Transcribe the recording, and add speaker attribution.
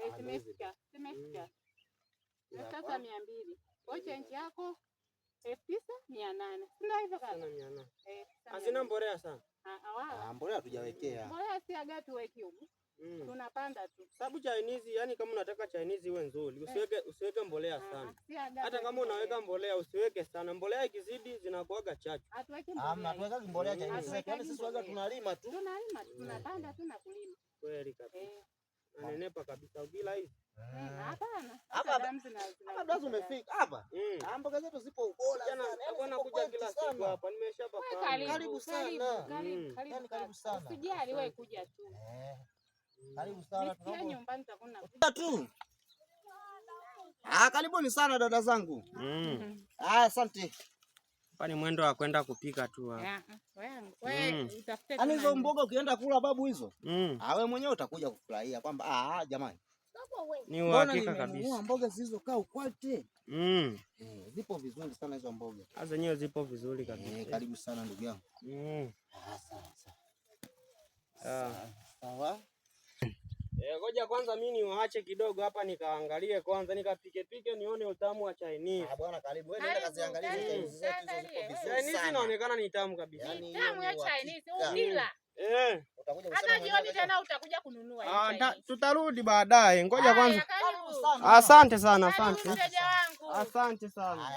Speaker 1: Zimefika. Sasa 200. Kwa change yako 9,800. Ndio hivyo kaka. 9,800.
Speaker 2: Hazina mbolea sana.
Speaker 3: Mbolea hatujawekea.
Speaker 1: Mbolea si aga tuweke huko. Tunapanda tu.
Speaker 2: Sababu Chinese, yani kama unataka Chinese iwe nzuri, usiweke mbolea sana. Hata kama unaweka mbolea usiweke sana. Mbolea ikizidi zinakuaga chachu.
Speaker 1: Hatuweki mbolea.
Speaker 3: Tunaweka mbolea Chinese. Kwani sisi waga tunalima tu.
Speaker 1: Tunapanda tu na kulima.
Speaker 2: Kweli kabisa. Nanenepa kabisa bila hizi.
Speaker 1: Hapana.
Speaker 3: Hapa dazu umefika hapa. Mboga zetu zipo ubora sana.
Speaker 2: Hapo nakuja kila siku hapa. Nimeshapafahamu.
Speaker 3: Karibu sana.
Speaker 1: Karibu sana. Usijali wewe kuja tu.
Speaker 3: Karibu sana.
Speaker 1: Tunaomba nyumbani tutakuna
Speaker 3: tu. Karibuni sana dada zangu. Asante.
Speaker 2: Kwani mwendo wa kwenda kupika tu hapa.
Speaker 1: Wewe utafute.
Speaker 3: Ani hizo mboga ukienda kula babu hizo. Wewe mwenyewe utakuja kufurahia kwamba jamani.
Speaker 2: Ni uhakika kabisa.
Speaker 3: Mboga zilizokaa ukwate. Zipo vizuri sana hizo mboga.
Speaker 2: Zenyewe zipo vizuri kabisa.
Speaker 3: Karibu sana ndugu yangu. Sawa.
Speaker 2: Ngoja kwanza mimi niwaache kidogo hapa nikaangalie kwanza nikapike nione utamu wa Chinese.
Speaker 3: Bwana karibu. Wewe nenda kaziangalie Chinese zetu zipo vizuri.
Speaker 2: Chinese inaonekana ni tamu kabisa.
Speaker 1: Yaani tamu ya Chinese ukila.
Speaker 3: Hata
Speaker 1: jioni tena utakuja kununua hiyo.
Speaker 2: Tutarudi baadaye. Ngoja kwanza. Asante sana, asante.
Speaker 1: Mteja wangu.
Speaker 2: Asante sana.